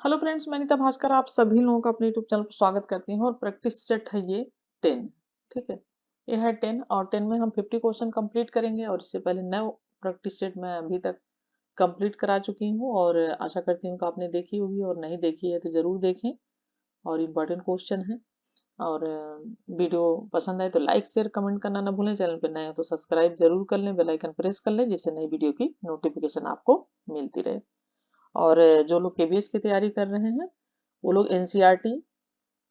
Hello friends, मैं अनीता भास्कर आप सभी लोगों का अपने यूट्यूब चैनल पर स्वागत करती हूँ। और प्रैक्टिस सेट है ये 10। ठीक है, ये है 10 और 10 में हम 50 क्वेश्चन कंप्लीट करेंगे। और इससे पहले 9 प्रैक्टिस सेट मैं अभी तक कंप्लीट करा चुकी हूँ और आशा करती हूँ कि आपने देखी होगी, और नहीं देखी है तो ज़रूर देखें। और इम्पोर्टेंट क्वेश्चन है। और वीडियो पसंद आए तो लाइक शेयर कमेंट करना ना भूलें। चैनल पर नए हो तो सब्सक्राइब जरूर कर लें, बेल आइकन प्रेस कर लें, जिससे नई वीडियो की नोटिफिकेशन आपको मिलती रहे। और जो लोग केबीएस की तैयारी कर रहे हैं वो लोग एनसीईआरटी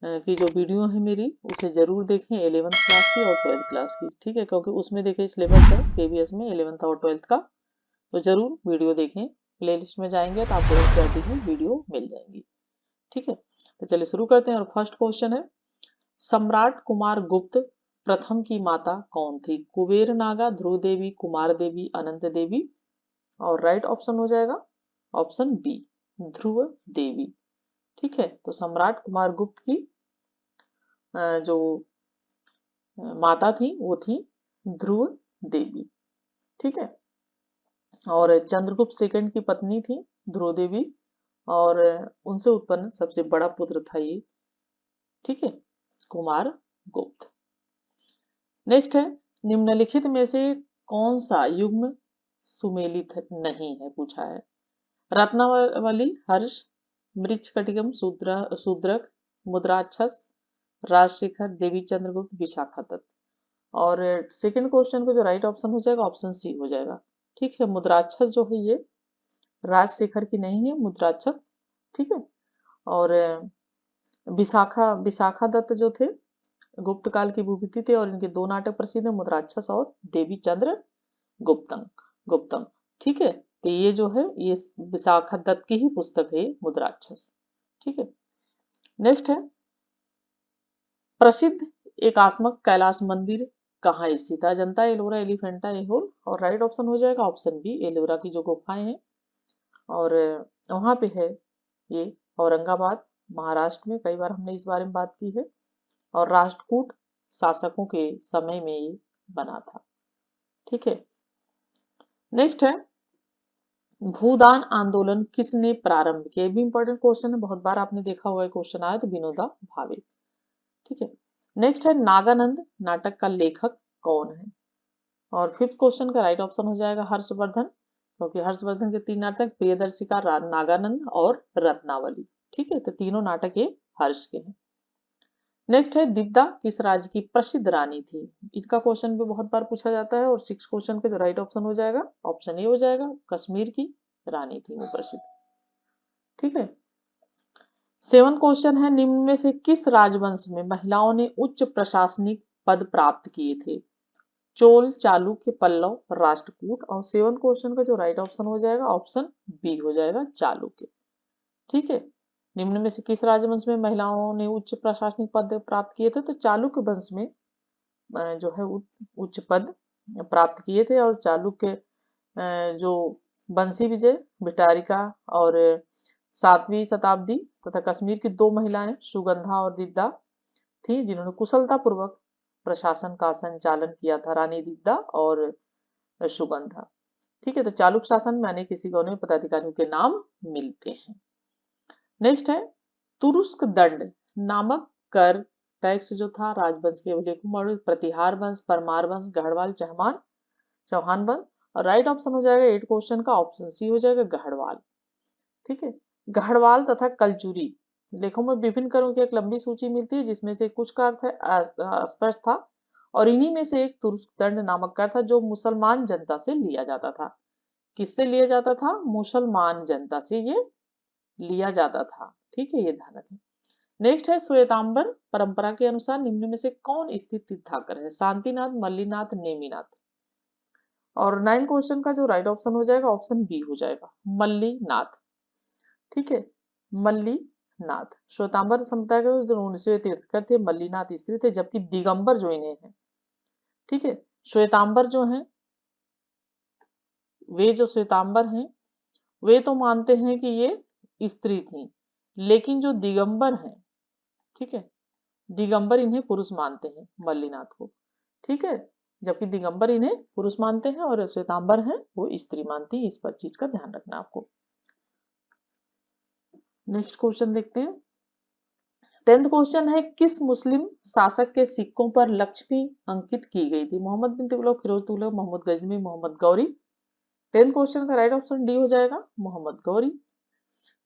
की जो वीडियो है मेरी उसे जरूर देखें, 11th क्लास की और 12th क्लास की। ठीक है, क्योंकि उसमें देखिए सिलेबस है केबीएस में 11th और 12th का, तो जरूर वीडियो देखें। प्लेलिस्ट में जाएंगे तो आपको एनसीईआरटी की वीडियो मिल जाएंगी। ठीक है, तो चलिए शुरू करते हैं। और फर्स्ट क्वेश्चन है, सम्राट कुमार गुप्त प्रथम की माता कौन थी? कुबेर नागा, ध्रुव देवी, कुमार देवी, अनंत देवी। और राइट ऑप्शन हो जाएगा ऑप्शन बी, ध्रुव देवी। ठीक है, तो सम्राट कुमार गुप्त की जो माता थी वो थी ध्रुव देवी। ठीक है, और चंद्रगुप्त सेकंड की पत्नी थी ध्रुव देवी, और उनसे उत्पन्न सबसे बड़ा पुत्र था ये। ठीक है, कुमार गुप्त। नेक्स्ट है, निम्नलिखित में से कौन सा युग्म सुमेलित नहीं है, पूछा है। रत्नावली, हर्ष, मृच्छकटिकम, शूद्रक, मुद्राक्षस, राजशेखर, देवी चंद्रगुप्त, विशाखा दत्त। और सेकंड क्वेश्चन को जो राइट ऑप्शन हो जाएगा ऑप्शन सी हो जाएगा। ठीक है, मुद्राक्षस जो है ये राजशेखर की नहीं है, मुद्राक्षस। ठीक है, और विशाखा विशाखा दत्त जो थे गुप्त काल की भूपति थे, और इनके 2 नाटक प्रसिद्ध है, मुद्राक्षस और देवी चंद्र गुप्तम गुप्तम। ठीक है, तो ये जो है ये विशाखा दत्त की ही पुस्तक है मुद्राक्षस। ठीक है, नेक्स्ट है, प्रसिद्ध एकात्मक कैलाश मंदिर कहाँ स्थित है? अजंता, एलोरा, एलिफेंटा, एहोल। और राइट ऑप्शन हो जाएगा ऑप्शन बी, एलोरा की जो गुफाएं हैं और वहां पे है ये, औरंगाबाद, महाराष्ट्र में। कई बार हमने इस बारे में बात की है। और राष्ट्रकूट शासकों के समय में ये बना था। ठीक है, नेक्स्ट है, भूदान आंदोलन किसने प्रारंभ किया? ये भी इंपॉर्टेंट क्वेश्चन है, बहुत बार आपने देखा होगा क्वेश्चन आया, तो विनोबा भावे। ठीक है, नेक्स्ट है, नागानंद नाटक का लेखक कौन है? और फिफ्थ क्वेश्चन का राइट ऑप्शन हो जाएगा हर्षवर्धन, क्योंकि हर्षवर्धन के 3 नाटक प्रियदर्शिका, नागानंद और रत्नावली। ठीक है, तो तीनों नाटक ये हर्ष के हैं। नेक्स्ट है, दिद्दा किस राज्य की प्रसिद्ध रानी थी? इनका क्वेश्चन भी बहुत बार पूछा जाता है। और 6 क्वेश्चन पे जो राइट ऑप्शन हो जाएगा ऑप्शन ए हो जाएगा, कश्मीर की रानी थी वो प्रसिद्ध। ठीक है, 7 क्वेश्चन है, निम्न में से किस राजवंश में महिलाओं ने उच्च प्रशासनिक पद प्राप्त किए थे? चोल, चालुक्य, पल्लव, राष्ट्रकूट। और 7 क्वेश्चन का जो राइट ऑप्शन हो जाएगा ऑप्शन बी हो जाएगा, चालुक्य। ठीक है, निम्न में से किस राजवंश में महिलाओं ने उच्च प्रशासनिक पद प्राप्त किए थे? तो चालुक्य वंश में जो है उच्च पद प्राप्त किए थे। और चालुक्य जो बंसी विजय, भिटारिका और 7वीं शताब्दी तथा कश्मीर की 2 महिलाएं सुगंधा और दिद्दा थी, जिन्होंने कुशलता पूर्वक प्रशासन का संचालन किया था, रानी दिद्दा और सुगंधा। ठीक है, तो चालुक्य शासन में अनेक ऋषि गणों पदाधिकारियों के नाम मिलते हैं। नेक्स्ट है, तुरुस्क दंड नामक कर टैक्स जो था राजवंश के अवलेखों, प्रतिहार वंश, परमार वंश, गढ़वाल, चौहान वंश। और राइट ऑप्शन हो जाएगा 8 क्वेश्चन का ऑप्शन सी हो जाएगा, गढ़वाल। ठीक है, गढ़वाल तथा कलचुरी लेखों में विभिन्न करों की एक लंबी सूची मिलती है, जिसमें से कुछ का अर्थ है स्पष्ट था, और इन्हीं में से एक तुरुस्क दंड नामक कर था, जो मुसलमान जनता से लिया जाता था। किससे लिया जाता था? मुसलमान जनता से ये लिया जाता था। ठीक है, ये ध्यान रखें। नेक्स्ट है, श्वेतांबर परंपरा के अनुसार निम्न में से कौन स्थित तीर्थाकर है? शांतिनाथ, मल्लीनाथ, नेमिनाथ। और 9 क्वेश्चन का जो राइट ऑप्शन हो जाएगा ऑप्शन बी हो जाएगा, मल्लीनाथ। ठीक है, मल्लीनाथ श्वेतांबर संप्रदाय के जो 19वें तीर्थकर थे, मल्लीनाथ स्त्री थे, जबकि दिगंबर जो इन्हें है, ठीक है, श्वेतांबर जो है वे जो श्वेतांबर हैं वे तो मानते हैं कि ये स्त्री थी, लेकिन जो दिगंबर हैं, ठीक है, दिगंबर इन्हें पुरुष मानते हैं, मल्लीनाथ को। ठीक है, जबकि दिगंबर इन्हें पुरुष मानते हैं और श्वेतांबर है वो स्त्री मानती है। इस पर चीज का ध्यान रखना आपको। नेक्स्ट क्वेश्चन देखते हैं। 10th क्वेश्चन है, किस मुस्लिम शासक के सिक्कों पर लक्ष्मी अंकित की गई थी? मोहम्मद बिन तुगलक, फिरोज तुगलक, मोहम्मद गजनवी, मोहम्मद गौरी। 10th क्वेश्चन का राइट ऑप्शन डी हो जाएगा, मोहम्मद गौरी।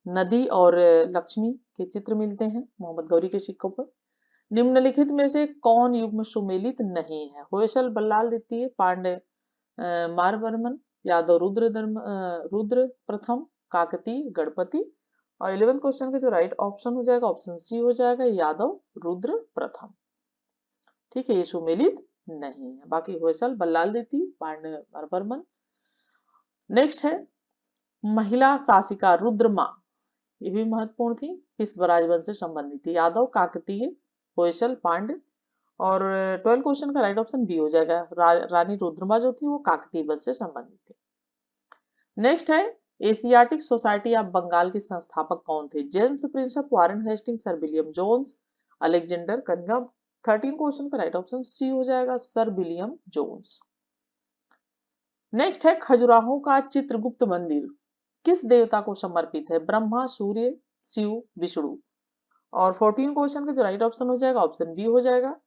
नदी और लक्ष्मी के चित्र मिलते हैं मोहम्मद गौरी के सिक्कों पर। निम्नलिखित में से कौन युग्म सुमेलित नहीं है? होयसल, बल्लाल द्वितीय, पांड्य मारवर्मन, यादव रुद्र प्रथम, काकतीय, गणपति। और 11th क्वेश्चन का जो राइट ऑप्शन हो जाएगा ऑप्शन सी हो जाएगा, यादव रुद्र प्रथम। ठीक है, ये सुमेलित नहीं है। बाकी होयसल, बल्लाल द्वितीय, पांड्य मारवर्मन। नेक्स्ट है, महिला शासिका रुद्रमा, ये भी महत्वपूर्ण थी, किस राजवंश से संबंधित थी? यादव, काकतीय, होयसल, पांड्य। और 12 क्वेश्चन का राइट ऑप्शन बी हो जाएगा, रानी रुद्रमा जो थी वो काकतीय वंश से संबंधित थी। नेक्स्ट है, एशियाटिक सोसाइटी ऑफ बंगाल के संस्थापक कौन थे? James Prinsep, Warren Hasting, sir William Jones, Alexander Cunningham. 13 question का राइट ऑप्शन सी हो जाएगा, सर विलियम जोन्स। नेक्स्ट है, खजुराहो का चित्रगुप्त मंदिर किस देवता को समर्पित है? ब्रह्मा, सूर्य, शिव, विष्णु। और 14 क्वेश्चन का जो राइट ऑप्शन हो जाएगा ऑप्शन बी हो जाएगा,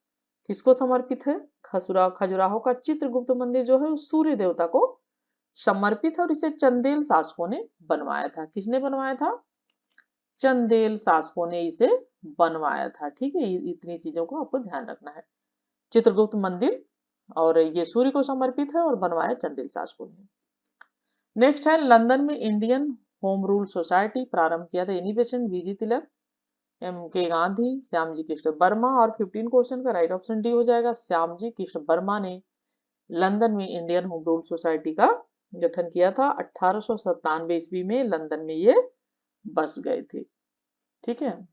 किसको समर्पित है? खजुराहो का चित्रगुप्त मंदिर जो है उस सूर्य देवता को समर्पित है और इसे चंदेल शासकों ने बनवाया था। किसने बनवाया था? चंदेल शासकों ने इसे बनवाया था। ठीक है, इतनी चीजों को आपको ध्यान रखना है। चित्रगुप्त मंदिर और ये सूर्य को समर्पित है और बनवाया चंदेल शासकों ने। नेक्स्ट है, लंदन में इंडियन होम रूल सोसाइटी प्रारंभ किया था? एनी बेसेंट, वीजी तिलक, एम के गांधी, श्यामजी कृष्ण वर्मा। और 15 क्वेश्चन का राइट ऑप्शन डी हो जाएगा, श्यामजी कृष्ण वर्मा ने लंदन में इंडियन होम रूल सोसाइटी का गठन किया था। 1897 ईस्वी में लंदन में ये बस गए थे। ठीक है,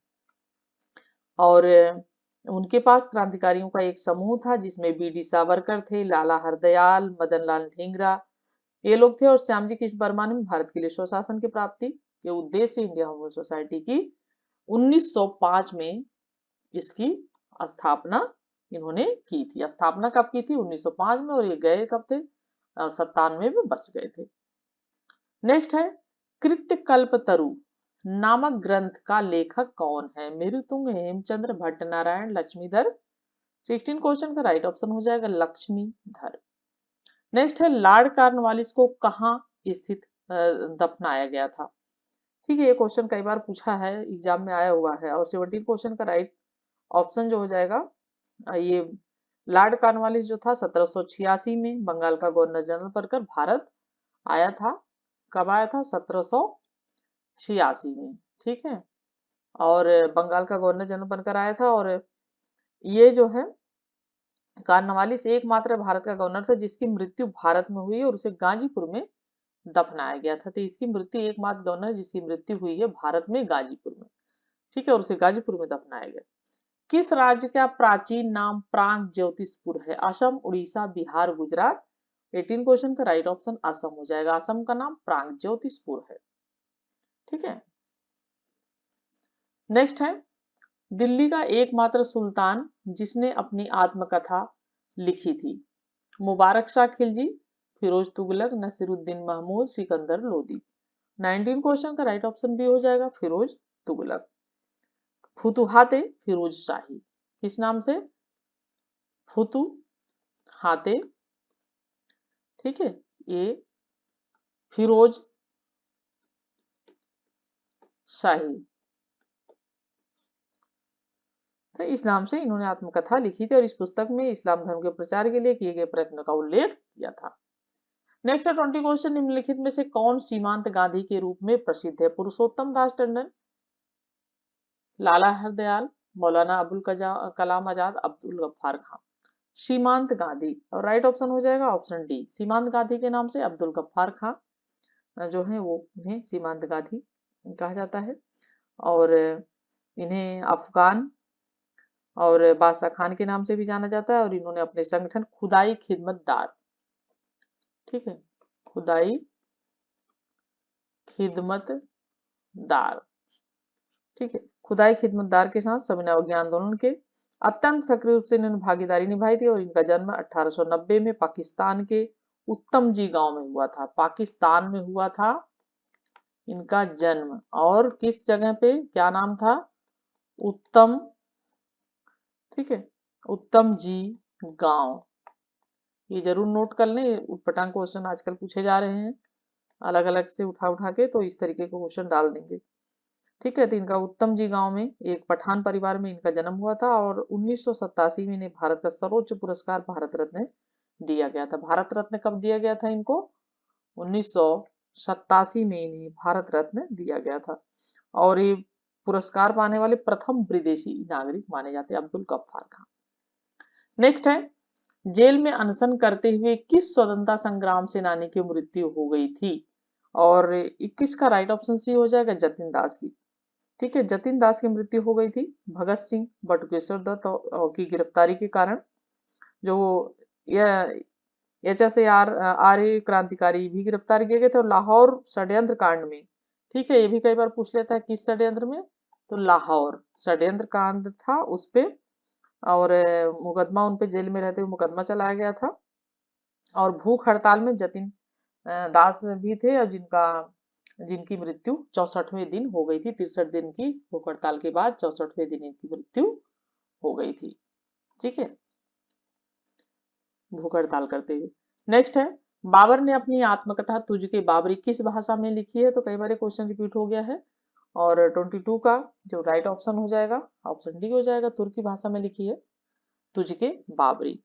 और उनके पास क्रांतिकारियों का एक समूह था जिसमें बी.डी. सावरकर थे, लाला हरदयाल, मदन लाल ढींगरा, ये लोग थे। और श्यामजी कृष्ण वर्मा ने भारत के लिए स्वशासन की प्राप्ति के उद्देश्य से इंडियन होम रूल सोसाइटी की 1905 में इसकी स्थापना इन्होंने की थी। स्थापना कब की थी? 1905 में। और ये गए कब थे? 97 में बस गए थे। नेक्स्ट है, कृत्यकल्पतरु नामक ग्रंथ का लेखक कौन है? मेरुतुंग, हेमचंद्र, भट्टनारायण, लक्ष्मीधर। 16 क्वेश्चन का राइट ऑप्शन हो जाएगा लक्ष्मीधर। नेक्स्ट है, लॉर्ड कॉर्नवालिस को कहाँ स्थित दफनाया गया था? ठीक है, ये क्वेश्चन कई बार पूछा है, एग्जाम में आया हुआ है। और 17 क्वेश्चन का राइट ऑप्शन जो हो जाएगा, ये लॉर्ड कॉर्नवालिस जो था 1786 में बंगाल का गवर्नर जनरल बनकर भारत आया था। कब आया था? 1786 में। ठीक है, और बंगाल का गवर्नर जनरल बनकर आया था। और ये जो है कॉर्नवालिस एकमात्र भारत का गवर्नर था जिसकी मृत्यु भारत में हुई और उसे गाजीपुर में दफनाया गया था। तो इसकी मृत्यु, एकमात्र गवर्नर जिसकी मृत्यु हुई है भारत में, गाजीपुर में। ठीक है, और उसे गाजीपुर में दफनाया गया। किस राज्य का प्राचीन नाम प्राग ज्योतिषपुर है? असम, उड़ीसा, बिहार, गुजरात। 18 क्वेश्चन का राइट ऑप्शन असम हो जाएगा। असम का नाम प्राग ज्योतिषपुर है। ठीक है, नेक्स्ट है, दिल्ली का एकमात्र सुल्तान जिसने अपनी आत्मकथा लिखी थी? मुबारक शाह खिलजी, फिरोज तुगलक, नसीरुद्दीन महमूद, सिकंदर लोदी। 19 क्वेश्चन का राइट ऑप्शन भी हो जाएगा फिरोज तुगलक। फुतुहाते फिरोज शाही किस नाम से? फुतुहाते। ठीक है, ये फिरोज शाही, तो इस नाम से इन्होंने आत्मकथा लिखी थी और इस पुस्तक में इस्लाम धर्म के प्रचार के लिए किए गए प्रयत्न का उल्लेख किया था। नेक्स्ट है 20 क्वेश्चन, निम्नलिखित में से कौन सीमांत गांधी के रूप में प्रसिद्ध है? पुरुषोत्तम दास टंडन, लाला हरदयाल, मौलाना अबुल कलाम आजाद, अब्दुल गफ्फार खान। सीमांत गांधी, और राइट ऑप्शन हो जाएगा ऑप्शन डी। सीमांत गांधी के नाम से अब्दुल गफ्फार खान जो है वो इन्हें सीमांत गांधी कहा जाता है। और इन्हें अफगान और बादशाह खान के नाम से भी जाना जाता है। और इन्होंने अपने संगठन खुदाई खिदमतदार, ठीक है, खुदाई खिदमतदार, ठीक है, खुदाई खिदमतदार के साथ सविनय अवज्ञा आंदोलन के अत्यंत सक्रिय रूप से इन्होंने भागीदारी निभाई थी। और इनका जन्म 1890 में पाकिस्तान के उत्तम जी गांव में हुआ था। पाकिस्तान में हुआ था इनका जन्म, और किस जगह पे, क्या नाम था, उत्तम, ठीक है, उत्तम जी गांव। ये जरूर नोट कर लें, उटपटांग क्वेश्चन आजकल पूछे जा रहे हैं अलग अलग से उठा उठा के, तो इस तरीके के क्वेश्चन डाल देंगे। ठीक है, तो इनका उत्तम जी गांव में एक पठान परिवार में इनका जन्म हुआ था, और 1987 में इन्हें भारत का सर्वोच्च पुरस्कार भारत रत्न दिया गया था। भारत रत्न कब दिया गया था इनको? 1987 में इन्हें भारत रत्न दिया गया था। और ये पुरस्कार पाने वाले प्रथम विदेशी नागरिक माने जाते हैं अब्दुल गफ्फार खान। नेक्स्ट है, जेल में अनशन करते हुए किस स्वतंत्रता संग्राम सेनानी की मृत्यु हो गई थी? और 21 का राइट ऑप्शन सी हो जाएगा, जतिन दास की। ठीक है, जतिन दास की मृत्यु हो गई थी भगत सिंह बटुकेश्वर दत्त की गिरफ्तारी के कारण। जो HSAR आर्य क्रांतिकारी भी गिरफ्तार किए गए थे, और लाहौर षड्यंत्र कांड में। ठीक है, ये भी कई बार पूछ लेता है किस षड्यंत्र में, तो लाहौर षड्यंत्र कांड था उस पे, और मुकदमा उन पे जेल में रहते हुए मुकदमा चलाया गया था। और भूख हड़ताल में जतिन दास भी थे, और जिनकी मृत्यु 64वें दिन हो गई थी। 63 दिन की भूख हड़ताल के बाद 64वें दिन इनकी मृत्यु हो गई थी। ठीक है, भूख हड़ताल करते हुए। नेक्स्ट है, बाबर ने अपनी आत्मकथा तुझके बाबरी किस भाषा में लिखी है? तो कई बार क्वेश्चन रिपीट हो गया है। और 22 का जो राइट ऑप्शन हो जाएगा, ऑप्शन डी हो जाएगा, तुर्की भाषा में लिखी है तुझके बाबरी।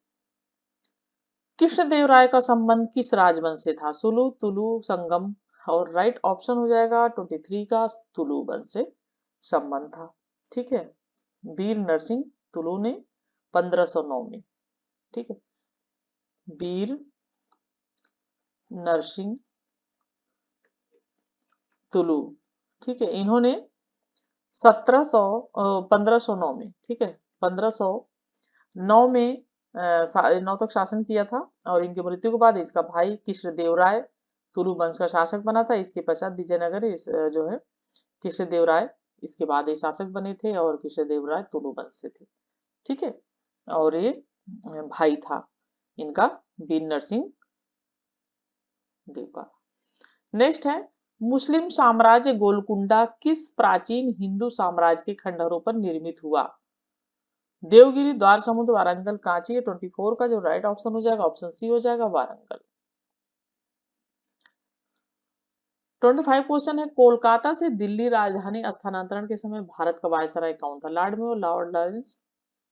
कृष्णदेवराय का संबंध किस राजवंश से था? सुलु, तुलु, संगम। और राइट ऑप्शन हो जाएगा 23 का, तुलु वंश से संबंध था। ठीक है, वीर नरसिंह तुलु ने 1509 में। ठीक है, वीर नरसिंह तुलु, ठीक है, इन्होंने 1509 में, ठीक है, 1509 में 9 तक शासन किया था। और इनकी मृत्यु के बाद इसका भाई कृष्णदेवराय तुलु वंश का शासक बना था। इसके पश्चात विजयनगर जो है कृष्णदेवराय इसके बाद ये शासक बने थे, और कृष्णदेवराय तुलु वंश से थे। ठीक है, और ये भाई था इनका वीर नरसिंह देव का। नेक्स्ट है, मुस्लिम साम्राज्य गोलकुंडा किस प्राचीन हिंदू साम्राज्य के खंडहरों पर निर्मित हुआ? देवगिरी, द्वार समुद्र, वारंगल, कांची। 24 का जो राइट ऑप्शन हो जाएगा, ऑप्शन सी हो जाएगा, वारंगल। 25 क्वेश्चन है, कोलकाता से दिल्ली राजधानी स्थानांतरण के समय भारत का वायसराय कौन था? Lord Mayo, Lord Lawrence,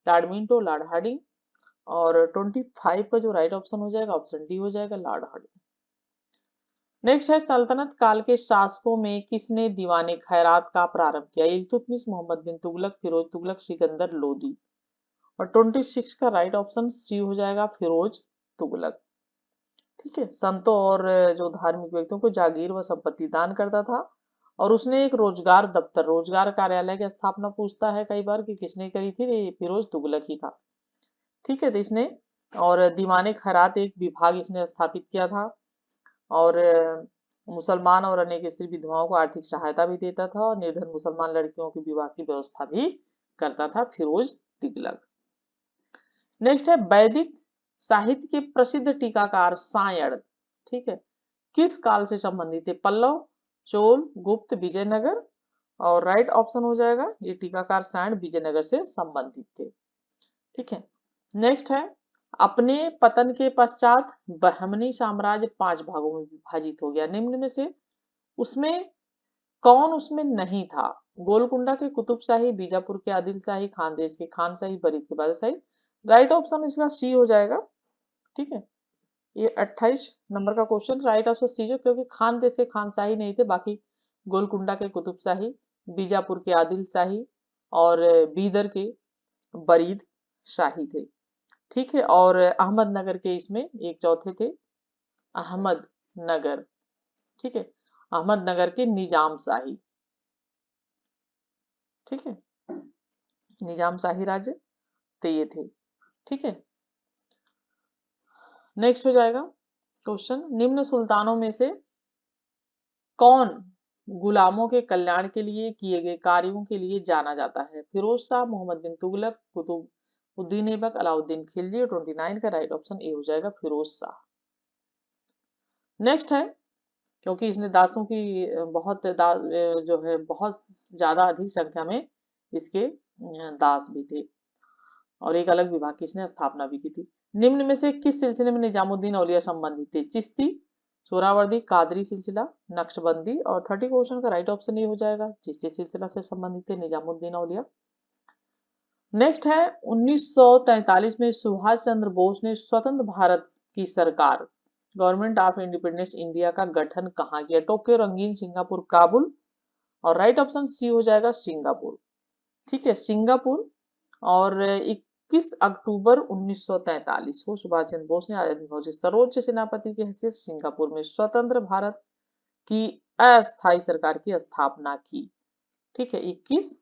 Lord Minto, Lord Hardinge. और 25 का जो राइट ऑप्शन हो जाएगा, ऑप्शन डी हो जाएगा, लॉर्ड हार्डिंग। नेक्स्ट है, सल्तनत काल के शासकों में किसने दीवाने खैरात का प्रारंभ किया? इल्तुतमिश, मोहम्मद बिन तुगलक, फिरोज तुगलक, सिकंदर लोदी। और 26 का राइट ऑप्शन सी हो जाएगा, फिरोज तुगलक। ठीक है, संतों और जो धार्मिक व्यक्तियों को जागीर व संपत्ति दान करता था। और उसने एक रोजगार दफ्तर, रोजगार कार्यालय की स्थापना पूछता है कई बार कि किसने करी थी, ये फिरोज तुगलक ही था। ठीक है, तो इसने, और दीवाने खैरात एक विभाग इसने स्थापित किया था। और मुसलमान और अनेक स्त्री विधवाओं को आर्थिक सहायता भी देता था, और निर्धन मुसलमान लड़कियों के विवाह की व्यवस्था भी करता था फिरोज तुगलक। नेक्स्ट है, वैदिक साहित्य के प्रसिद्ध टीकाकार सायण, ठीक है, किस काल से संबंधित है? पल्लव, चोल, गुप्त, विजयनगर। और राइट ऑप्शन हो जाएगा, ये टीकाकार सायण विजयनगर से संबंधित थे। ठीक है, नेक्स्ट है, अपने पतन के पश्चात बहमनी साम्राज्य 5 भागों में विभाजित हो गया। निम्न में से उसमें कौन उसमें नहीं था? गोलकुंडा के कुतुब शाही, बीजापुर के आदिल शाही, खानदेश के खान शाही, बरीद के बादशाही। राइट ऑप्शन इसका सी हो जाएगा। ठीक है, ये 28 नंबर का क्वेश्चन राइट आंसर सी जो, क्योंकि खानदेश के खानशाही नहीं थे, बाकी गोलकुंडा के कुतुब शाही, बीजापुर के आदिल शाही, और बीदर के बरीद शाही थे। ठीक है, और अहमदनगर के इसमें एक चौथे थे, अहमदनगर। ठीक है, अहमदनगर के निजाम शाही। ठीक है, निजाम शाही राज्य तो ये थे। ठीक है, नेक्स्ट हो जाएगा क्वेश्चन, निम्न सुल्तानों में से कौन गुलामों के कल्याण के लिए किए गए कार्यों के लिए जाना जाता है? फिरोज शाह, मोहम्मद बिन तुगलक, कुतुबुद्दीन ऐबक, अलाउद्दीन खिलजी। 29 का राइट ऑप्शन ए हो जाएगा, फिरोज शाह। नेक्स्ट है, क्योंकि इसने दासों की जो है बहुत ज्यादा अधिक संख्या में इसके दास भी थे, और एक अलग विभाग की इसने स्थापना भी की थी। निम्न में से किस सिलसिले में निजामुद्दीन औलिया संबंधित थे? चिश्ती, सोहरावर्दी, कादरी सिलसिला, नक्शबंदी। और 30 क्वेश्चन का राइट ऑप्शन ये हो जाएगा, चिश्ती सिलसिला से संबंधित थे निजामुद्दीन औलिया। नेक्स्ट है 1943 में सुभाष चंद्र बोस ने स्वतंत्र भारत की सरकार, गवर्नमेंट ऑफ इंडिपेंडेंस इंडिया का गठन कहाँ किया? टोक्यो, रंगीन, सिंगापुर, काबुल। और राइट ऑप्शन सी हो जाएगा सिंगापुर। ठीक है, सिंगापुर। और 21 अक्टूबर 1943 को सुभाष चंद्र बोस ने आजादी फौज के सर्वोच्च सेनापति की हैसियत सिंगापुर में स्वतंत्र भारत की अस्थायी सरकार की स्थापना की। ठीक है, 21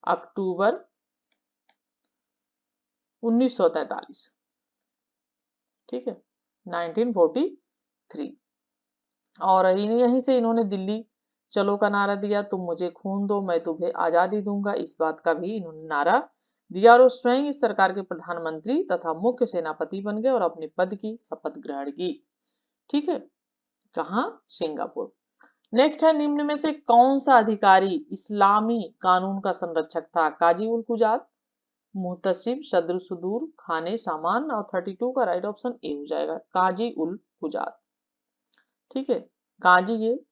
अक्टूबर 1943। ठीक है, 1943। और यहीं से इन्होंने दिल्ली चलो का नारा दिया, तुम मुझे खून दो मैं तुम्हें आजादी दूंगा, इस बात का भी इन्होंने नारा दिया, और स्वयं इस सरकार के प्रधानमंत्री तथा मुख्य सेनापति बन गए और अपने पद की शपथ ग्रहण की। ठीक है, कहाँ? सिंगापुर। नेक्स्ट है, निम्न में से कौन सा अधिकारी इस्लामी कानून का संरक्षक था? काजी उल कुजात, मुहतसिब, सदर सुदूर, खाने सामान। और 32 का राइट ऑप्शन ए हो जाएगा, काजी उल कुजात। ठीक है, काजी ये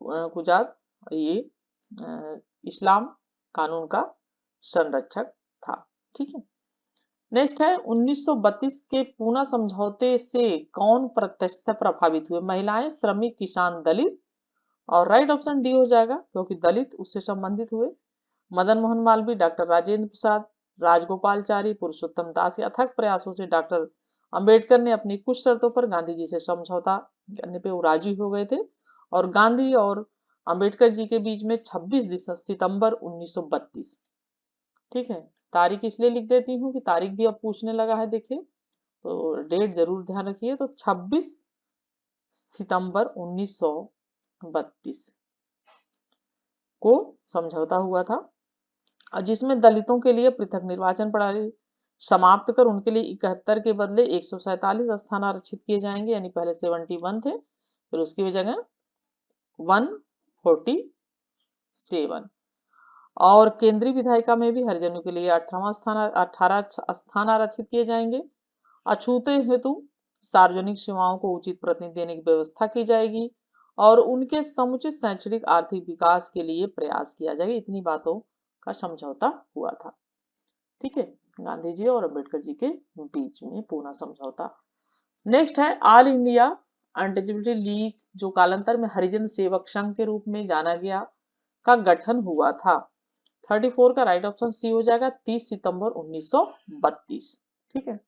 कुजात ये इस्लाम कानून का संरक्षक था। ठीक है, नेक्स्ट है 1932 के पूना समझौते से कौन प्रत्यक्षतः प्रभावित हुए? महिलाएं, श्रमिक, किसान, दलित। और राइट ऑप्शन डी हो जाएगा, क्योंकि दलित उससे संबंधित हुए। मदन मोहन मालवीय, डॉक्टर राजेंद्र प्रसाद, राजगोपालचारी, पुरुषोत्तम दास के अथक प्रयासों से डॉक्टर अंबेडकर ने अपनी कुछ शर्तों पर गांधी जी से समझौता करने पे वो राजी हो गए थे, और गांधी और अंबेडकर जी के बीच में 26 सितंबर 1932। ठीक है, तारीख इसलिए लिख देती हूँ कि तारीख भी अब पूछने लगा है, देखिए तो डेट जरूर ध्यान रखिए। तो 26 सितंबर 1932 को समझौता हुआ था, और जिसमें दलितों के लिए पृथक निर्वाचन प्रणाली समाप्त कर उनके लिए 71 के बदले 147 स्थान आरक्षित किए जाएंगे, यानी पहले 71 थे, फिर उसकी जगह 147। और केंद्रीय विधायिका में भी हरिजनों के लिए 18 स्थान आरक्षित किए जाएंगे। अछूते हेतु सार्वजनिक सेवाओं को उचित प्रतिनिधि देने की व्यवस्था की जाएगी, और उनके समुचित शैक्षणिक आर्थिक विकास के लिए प्रयास किया जाएगा। इतनी बातों का समझौता हुआ था। ठीक है, गांधी जी और अम्बेडकर जी के बीच में पूना समझौता। नेक्स्ट है ऑल इंडिया अनटचेबिलिटी लीग, जो कालांतर में हरिजन सेवक संघ के रूप में जाना गया, का गठन हुआ था। 34 का राइट ऑप्शन सी हो जाएगा, 30 सितंबर 1932। ठीक है,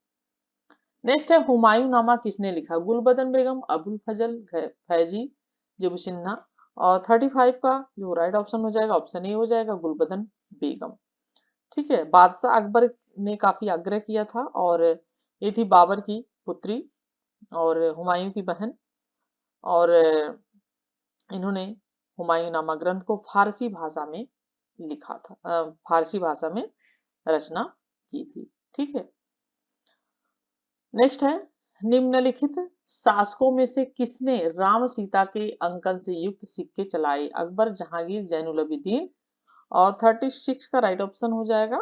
नेक्स्ट है हुमायूं नामा किसने लिखा? गुलबदन बेगम, अबुल फजल फैजी, जिबू सिन्हा। और 35 का जो राइट ऑप्शन हो जाएगा, ऑप्शन ए हो जाएगा, गुलबदन बेगम। ठीक है, बादशाह अकबर ने काफी आग्रह किया था, और ये थी बाबर की पुत्री और हुमायूं की बहन, और इन्होंने हुमायूंनामा ग्रंथ को फारसी भाषा में लिखा था, फारसी भाषा में रचना की थी। ठीक है, नेक्स्ट है निम्नलिखित शासकों में से किसने राम सीता के अंकन से युक्त सिक्के चलाए? अकबर, जहांगीर, जैनुल अबिदीन। और 36 का राइट ऑप्शन हो जाएगा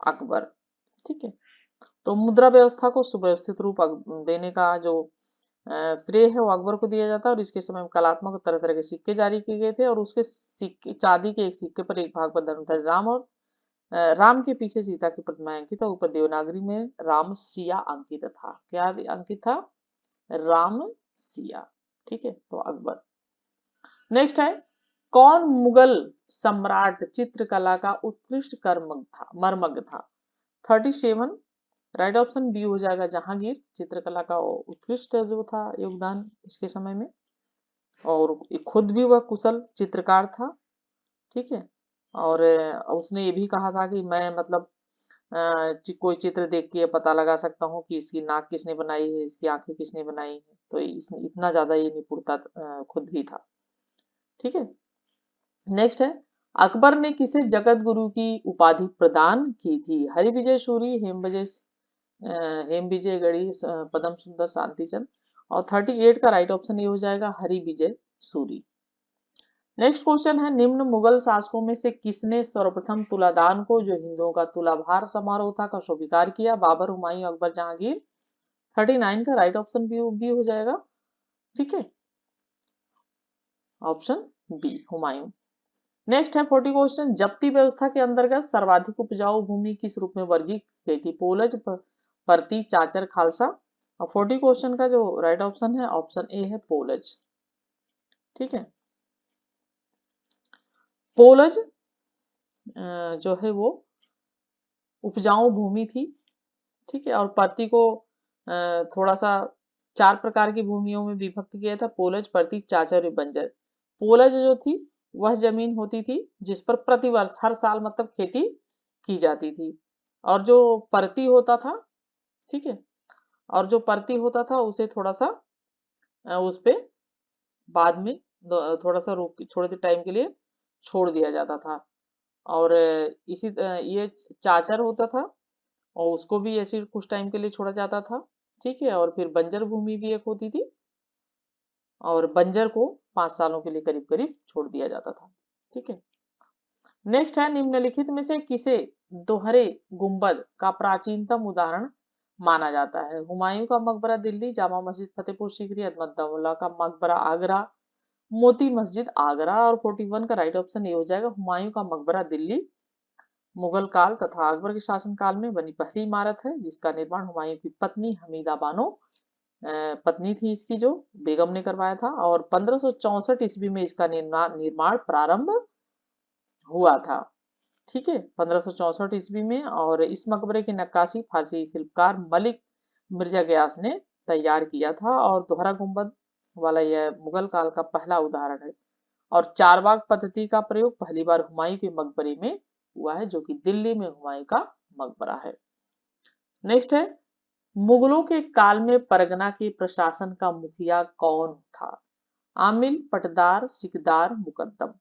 अकबर। ठीक है, तो मुद्रा व्यवस्था को सुव्यवस्थित रूप देने का जो श्रेय है वो अकबर को दिया जाता है, और इसके समय में कलात्मक तरह तरह के सिक्के जारी किए गए थे, और उसके सिक्के, चांदी के एक सिक्के पर एक भाग पर धर्मधर राम और राम के पीछे सीता की प्रतिमा अंकित है, ऊपर देवनागरी में राम सिया अंकित था। क्या अंकित था? राम सिया। ठीक है, तो अकबर। नेक्स्ट है कौन मुगल सम्राट चित्रकला का उत्कृष्ट मर्मज्ञ था? 37 राइट ऑप्शन बी हो जाएगा, जहांगीर चित्रकला का उत्कृष्ट जो था योगदान इसके समय में, और खुद भी वह कुशल चित्रकार था। ठीक है, और उसने ये भी कहा था कि मैं मतलब कोई चित्र देख के पता लगा सकता हूँ कि इसकी नाक किसने बनाई है, इसकी आंखें किसने बनाई है, तो इसमें इतना ज्यादा ये निपुणता खुद भी था। ठीक है, नेक्स्ट है अकबर ने किसे जगत गुरु की उपाधि प्रदान की थी? हरिविजय सूरी, हेम विजय गढ़ी, पदम सुंदर, शांतिचंद। और 38 का राइट ऑप्शन ये हो जाएगा हरि विजय सूरी। नेक्स्ट क्वेश्चन है, निम्न मुगल शासकों में से किसने सर्वप्रथम तुलादान को, जो हिंदुओं का तुलाभार समारोह था, का स्वीकार किया? बाबर, हुमायूं, अकबर, जहांगीर। 39 का राइट ऑप्शन बी हो जाएगा। ठीक है, ऑप्शन बी हुमायूं। नेक्स्ट है 40 क्वेश्चन, जब्ती व्यवस्था के अंतर्गत सर्वाधिक उपजाऊ भूमि किस रूप में वर्गीकृत की गई थी? पोलज, परती, चाचर, खालसा। और 40 क्वेश्चन का जो राइट ऑप्शन है, ऑप्शन ए है पोलज। ठीक है, पोलज जो है वो उपजाऊ भूमि थी। ठीक है, और परती को थोड़ा सा 4 प्रकार की भूमियों में विभक्त किया था, पोलज, परती, चाचर और बंजर। पोलज जो थी वह जमीन होती थी जिस पर प्रतिवर्ष हर साल मतलब खेती की जाती थी, और जो परती होता था, ठीक है, और जो परती होता था उसे थोड़ा सा उस पे बाद में थोड़ा सा रोक थोड़े देर टाइम के लिए छोड़ दिया जाता था। और ये चाचर होता था और उसको भी ऐसे कुछ टाइम के लिए छोड़ा जाता था। ठीक है, और फिर बंजर भूमि भी एक होती थी, और बंजर को 5 सालों के लिए करीब करीब छोड़ दिया जाता था। ठीक है, नेक्स्ट है, निम्नलिखित में से किसे दोहरे गुंबद का प्राचीनतम उदाहरण माना जाता है? हुमायूं का मकबरा दिल्ली, जामा मस्जिद फतेहपुर सीकरी, अहमदउल्ला का मकबरा आगरा, मोती मस्जिद आगरा। और 41 का राइट ऑप्शन ये हो जाएगा हुमायूं का मकबरा दिल्ली। मुगल काल तथा अकबर के शासन काल में बनी पहली इमारत है, जिसका निर्माण हुमायूं की पत्नी हमीदा बानो पत्नी थी इसकी, जो बेगम ने करवाया था। और 1564 ईस्वी में इसका निर्माण प्रारंभ हुआ था। ठीक है, 1564 ईस्वी में। और इस मकबरे की नक्काशी फारसी शिल्पकार मलिक मिर्जा गयास ने तैयार किया था, और दोहरा गुंबद वाला यह मुगल काल का पहला उदाहरण है। और चारबाग पद्धति का प्रयोग पहली बार हुमायूं के मकबरे में हुआ है, जो कि दिल्ली में हुमायूं का मकबरा है। नेक्स्ट है, मुगलों के काल में परगना के प्रशासन का मुखिया कौन था? आमिल, पटदार, सिकदार, मुकद्दम।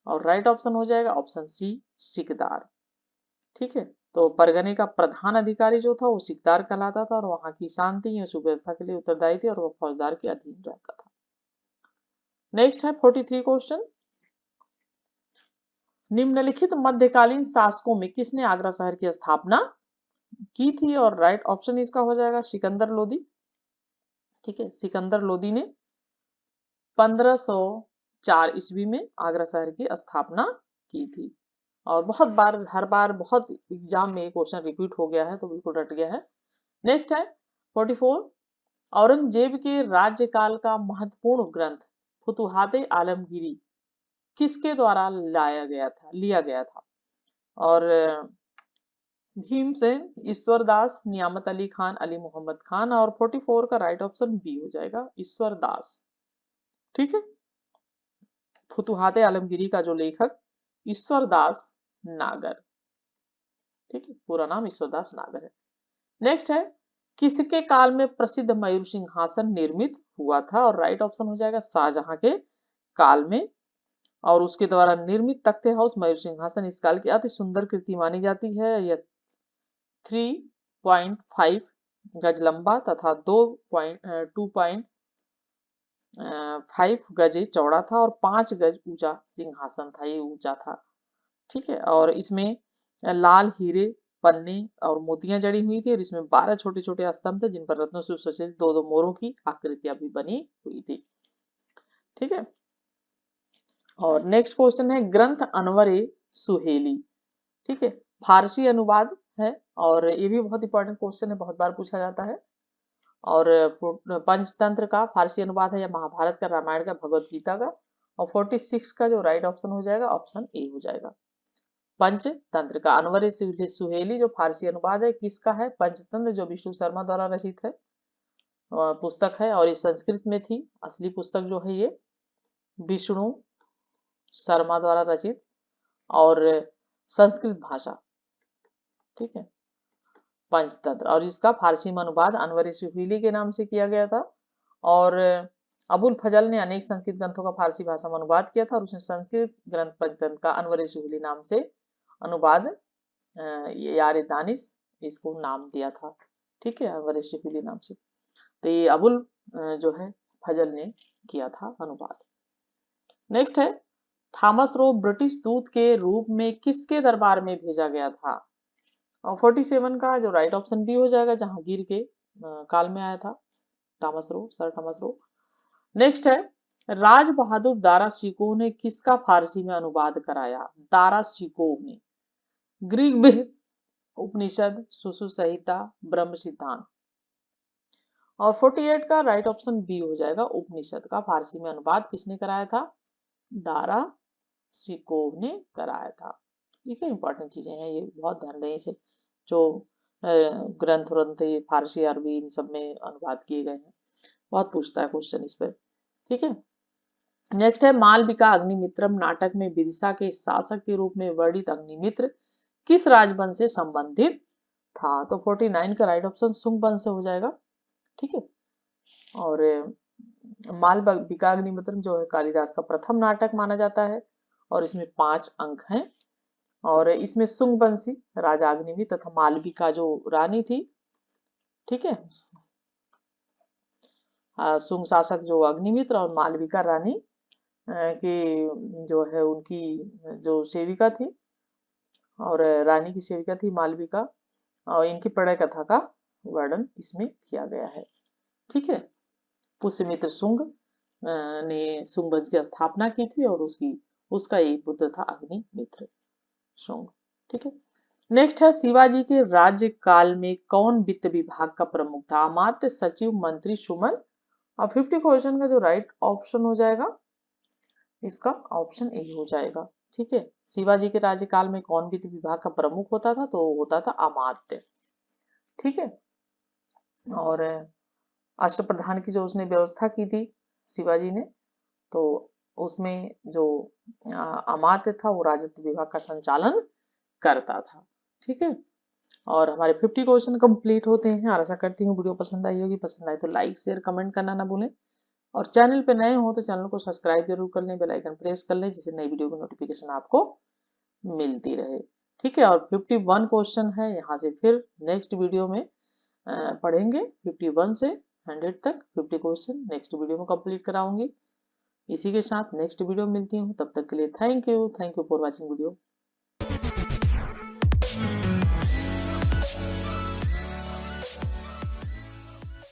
और राइट ऑप्शन हो जाएगा ऑप्शन सी सिकदार। ठीक है, तो परगने का प्रधान अधिकारी जो था वो सिकदार कहलाता था, और वहां की शांति और सुव्यवस्था के लिए उत्तरदायी थी, और वह फौजदार के अधीन रहता था। नेक्स्ट है 43 क्वेश्चन, निम्नलिखित मध्यकालीन शासकों में किसने आगरा शहर की स्थापना की थी? और राइट ऑप्शन इसका हो जाएगा सिकंदर लोदी। ठीक है, सिकंदर लोदी ने 1504 ईस्वी में आगरा शहर की स्थापना की थी। और बहुत बार, हर बार बहुत एग्जाम में क्वेश्चन रिपीट हो गया है, तो बिल्कुल रट गया है। नेक्स्ट है 44, औरंगजेब के राज्यकाल का महत्वपूर्ण ग्रंथ फुतुहात आलमगीरी किसके द्वारा लिया गया था? और भीमसेन, ईश्वरदास, नियामत अली खान, अली मोहम्मद खान। और 44 का राइट ऑप्शन बी हो जाएगा ईश्वरदास। ठीक है, फुतुहात आलमगीरी का जो लेखक ईश्वरदास नागर। ठीक है, पूरा नाम ईश्वरदास नागर है। नेक्स्ट है, किसके काल में प्रसिद्ध मयूर सिंहासन निर्मित हुआ था? और राइट ऑप्शन हो जाएगा शाहजहां के काल में। और उसके द्वारा निर्मित तख्ते हाउस मयूर सिंहासन इस काल की अति सुंदर कृति मानी जाती है। यह 3.5 गज लंबा तथा 2.5 गज चौड़ा था, और 5 गज ऊंचा सिंहासन था, ये ऊंचा था। ठीक है, और इसमें लाल हीरे, पन्ने और मोतियां जड़ी हुई थी, और इसमें 12 छोटे छोटे स्तंभ थे जिन पर रत्नों से सुसज्जित दो दो मोरों की आकृतियां भी बनी हुई थी। ठीक है, और नेक्स्ट क्वेश्चन है, ग्रंथ अनवर ए सुहेली, ठीक है, फारसी अनुवाद है, और ये भी बहुत इंपॉर्टेंट क्वेश्चन है, बहुत बार पूछा जाता है। और पंचतंत्र का फारसी अनुवाद है, या महाभारत का, रामायण का, भगवत गीता का। और 46 का जो राइट ऑप्शन हो जाएगा ऑप्शन ए हो जाएगा पंचतंत्र का। अनवर सुहेली जो फारसी अनुवाद है किसका है? पंचतंत्र, जो विष्णु शर्मा द्वारा रचित है पुस्तक है, और ये संस्कृत में थी। असली पुस्तक जो है ये विष्णु शर्मा द्वारा रचित और संस्कृत भाषा। ठीक है, पंचतंत्र, और इसका फारसी में अनुवाद अनवर सुहेली के नाम से किया गया था। और अबुल फजल ने अनेक संस्कृत ग्रंथों का फारसी भाषा में अनुवाद किया था, और उसने संस्कृत ग्रंथ पंचतंत्र का अनवर सुहेली नाम से अनुवाद यार दानिश इसको नाम दिया था। ठीक है, अनवर सुहेली नाम से। तो ये अबुल जो है फजल ने किया था अनुवाद। नेक्स्ट है, थॉमस रो ब्रिटिश दूत के रूप में किसके दरबार में भेजा गया था? और 47 का जो राइट ऑप्शन बी हो जाएगा, जहांगीर के काल में आया था Thomas Roe, sir Thomas Roe. Next है, राज बहादुर दारा शिकोह ने किसका फारसी में अनुवाद कराया? दारा शिकोह ने ग्रीक में उपनिषद, सुश्रुत संहिता, ब्रह्म सिद्धांत। और 48 का राइट ऑप्शन बी हो जाएगा, उपनिषद का फारसी में अनुवाद किसने कराया था? दारा शिकोह ने कराया था। ठीक है, इंपॉर्टेंट चीजें हैं ये, बहुत ध्यान रहे इसे। जो ग्रंथ व्रंथ ये फारसी अरबी इन सब में अनुवाद किए गए हैं, बहुत पूछता है क्वेश्चन इस पर। ठीक है, नेक्स्ट है, मालविका अग्निमित्रम नाटक में विदिशा के शासक के रूप में वर्णित अग्निमित्र किस राजवंश से संबंधित था? तो 49 का राइट ऑप्शन सुंग वंश से हो जाएगा। ठीक है, और मालविका अग्निमित्रम जो है कालिदास का प्रथम नाटक माना जाता है, और इसमें 5 अंक हैं, और इसमें सुंग वंशी राजा अग्निमित्र तथा मालविका जो रानी थी, ठीक है, सुंग शासक जो अग्निमित्र और मालविका रानी की जो है उनकी जो सेविका थी, और रानी की सेविका थी मालविका, और इनकी प्रणय कथा का वर्णन इसमें किया गया है। ठीक है, पुष्यमित्र सुंग ने सुंग वंश की स्थापना की थी, और उसका एक पुत्र था अग्निमित्र शुंग। ठीक है, नेक्स्ट है, शिवाजी के राज्य काल में कौन वित्त विभाग का प्रमुख था? अमात्य, सचिव, मंत्री, सुमन। और 50 क्वेश्चन का जो राइट ऑप्शन हो जाएगा, इसका ऑप्शन ए हो जाएगा। ठीक है, शिवाजी के राज्यकाल में कौन वित्त विभाग का प्रमुख होता था? तो होता था अमात्य। ठीक है, और अष्टप्रधान की जो उसने व्यवस्था की थी शिवाजी ने, तो उसमें जो अमात्य था वो राजस्व विभाग का संचालन करता था। ठीक है, और हमारे 50 क्वेश्चन कंप्लीट होते हैं। आशा करती हूँ वीडियो पसंद आई होगी, पसंद आए तो लाइक शेयर कमेंट करना ना भूलें, और चैनल पे नए हो तो चैनल को सब्सक्राइब जरूर कर लें, बेल आइकन प्रेस कर लें, जिससे नई वीडियो की नोटिफिकेशन आपको मिलती रहे। ठीक है, और 51 क्वेश्चन है, यहाँ से फिर नेक्स्ट वीडियो में पढ़ेंगे 51 से 100 तक 50 क्वेश्चन नेक्स्ट वीडियो में कंप्लीट कराऊंगी। इसी के साथ नेक्स्ट वीडियो मिलती हूँ, तब तक के लिए thank you for watching video.